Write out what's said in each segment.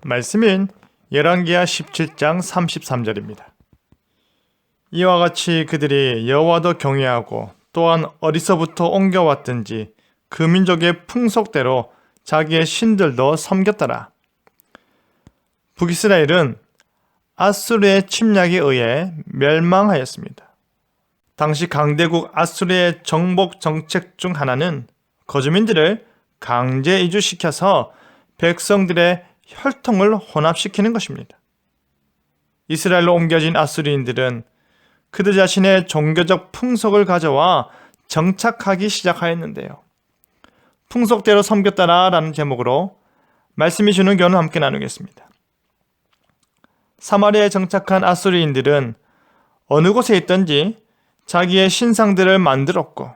말씀인 열왕기하 17장 33절입니다. 이와 같이 그들이 여호와도 경외하고 또한 어디서부터 옮겨왔든지 그 민족의 풍속대로 자기의 신들도 섬겼더라. 북이스라엘은 아수르의 침략에 의해 멸망하였습니다. 당시 강대국 아수르의 정복 정책 중 하나는 거주민들을 강제 이주시켜서 백성들의 혈통을 혼합시키는 것입니다. 이스라엘로 옮겨진 아수르인들은 그들 자신의 종교적 풍속을 가져와 정착하기 시작하였는데요. 풍속대로 섬겼다라 라는 제목으로 말씀이 주는 교훈을 함께 나누겠습니다. 사마리아에 정착한 아수르인들은 어느 곳에 있든지 자기의 신상들을 만들었고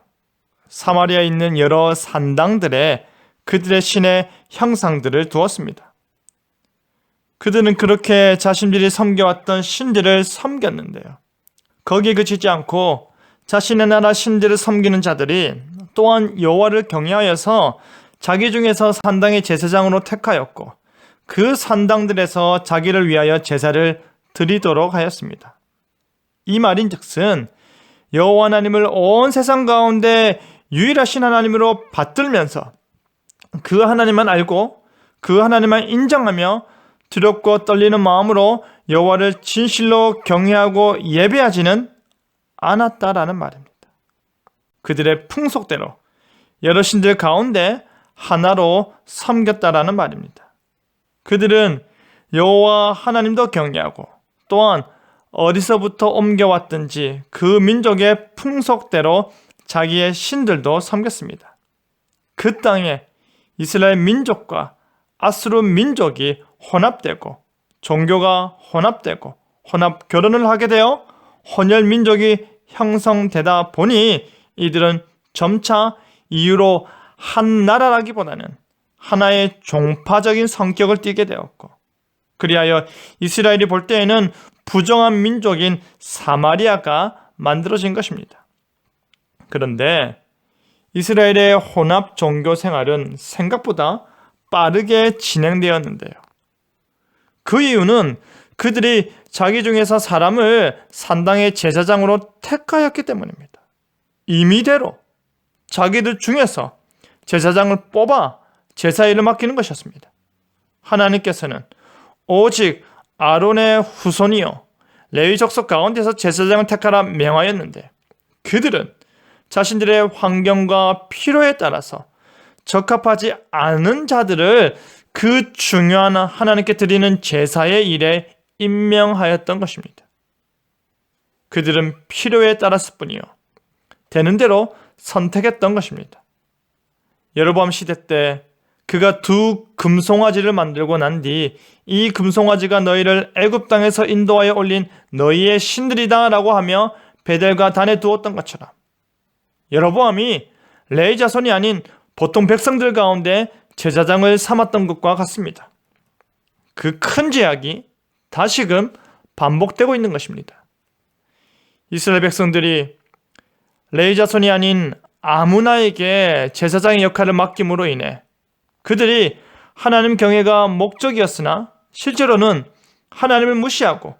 사마리아에 있는 여러 산당들에 그들의 신의 형상들을 두었습니다. 그들은 그렇게 자신들이 섬겨왔던 신들을 섬겼는데요. 거기에 그치지 않고 자신의 나라 신들을 섬기는 자들이 또한 여호와를 경외하여서 자기 중에서 산당의 제사장으로 택하였고 그 산당들에서 자기를 위하여 제사를 드리도록 하였습니다. 이 말인즉슨 여호와 하나님을 온 세상 가운데 유일하신 하나님으로 받들면서 그 하나님만 알고 그 하나님만 인정하며 두렵고 떨리는 마음으로 여호와를 진실로 경외하고 예배하지는 않았다라는 말입니다. 그들의 풍속대로 여러 신들 가운데 하나로 섬겼다라는 말입니다. 그들은 여호와 하나님도 경외하고 또한 어디서부터 옮겨왔든지 그 민족의 풍속대로 자기의 신들도 섬겼습니다. 그 땅에 이스라엘 민족과 아수르 민족이 혼합되고 종교가 혼합되고 혼합 결혼을 하게 되어 혼혈 민족이 형성되다 보니 이들은 점차 이유로 한 나라라기보다는 하나의 종파적인 성격을 띠게 되었고 그리하여 이스라엘이 볼 때에는 부정한 민족인 사마리아가 만들어진 것입니다. 그런데 이스라엘의 혼합 종교 생활은 생각보다 빠르게 진행되었는데요. 그 이유는 그들이 자기 중에서 사람을 산당의 제사장으로 택하였기 때문입니다. 임의대로 자기들 중에서 제사장을 뽑아 제사일을 맡기는 것이었습니다. 하나님께서는 오직 아론의 후손이요 레위 족속 가운데서 제사장을 택하라 명하였는데 그들은 자신들의 환경과 필요에 따라서 적합하지 않은 자들을 그 중요한 하나님께 드리는 제사의 일에 임명하였던 것입니다. 그들은 필요에 따랐을 뿐이요 되는 대로 선택했던 것입니다. 여로보암 시대 때 그가 두 금송아지를 만들고 난 뒤 이 금송아지가 너희를 애굽 땅에서 인도하여 올린 너희의 신들이다 라고 하며 베델과 단에 두었던 것처럼 여로보암이 레위 자손이 아닌 보통 백성들 가운데 제사장을 삼았던 것과 같습니다. 그 큰 죄악이 다시금 반복되고 있는 것입니다. 이스라엘 백성들이 레위 자손이 아닌 아무나에게 제사장의 역할을 맡김으로 인해 그들이 하나님 경외가 목적이었으나 실제로는 하나님을 무시하고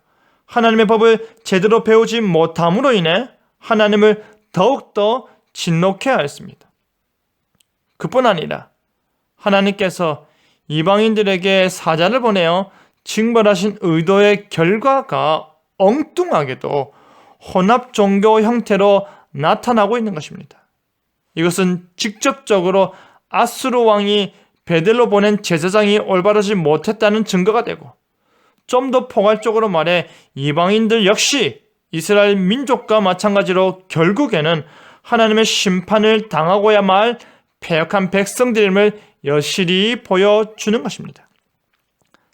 하나님의 법을 제대로 배우지 못함으로 인해 하나님을 더욱더 진노케 하였습니다. 그뿐 아니라 하나님께서 이방인들에게 사자를 보내어 징벌하신 의도의 결과가 엉뚱하게도 혼합 종교 형태로 나타나고 있는 것입니다. 이것은 직접적으로 아수르 왕이 베델로 보낸 제사장이 올바르지 못했다는 증거가 되고 좀 더 포괄적으로 말해 이방인들 역시 이스라엘 민족과 마찬가지로 결국에는 하나님의 심판을 당하고야 말 패역한 백성들임을 여실히 보여주는 것입니다.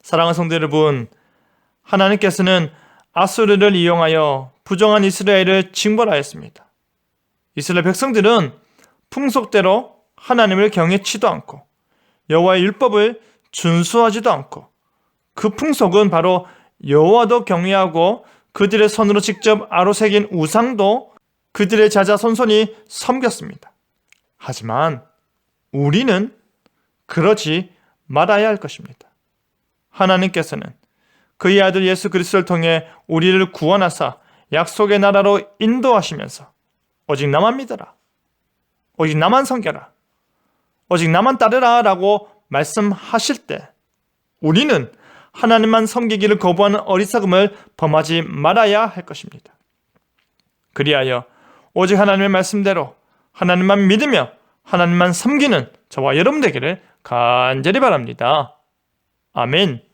사랑하는 성도 여러분, 하나님께서는 아수르를 이용하여 부정한 이스라엘을 징벌하였습니다. 이스라엘 백성들은 풍속대로 하나님을 경외치도 않고 여호와의 율법을 준수하지도 않고 그 풍속은 바로 여호와도 경외하고 그들의 손으로 직접 아로새긴 우상도 그들의 자자손손이 섬겼습니다. 하지만 우리는 그러지 말아야 할 것입니다. 하나님께서는 그의 아들 예수 그리스도를 통해 우리를 구원하사 약속의 나라로 인도하시면서 오직 나만 믿어라, 오직 나만 섬겨라, 오직 나만 따르라 라고 말씀하실 때 우리는 하나님만 섬기기를 거부하는 어리석음을 범하지 말아야 할 것입니다. 그리하여 오직 하나님의 말씀대로 하나님만 믿으며 하나님만 섬기는 저와 여러분 되기를 간절히 바랍니다. 아멘.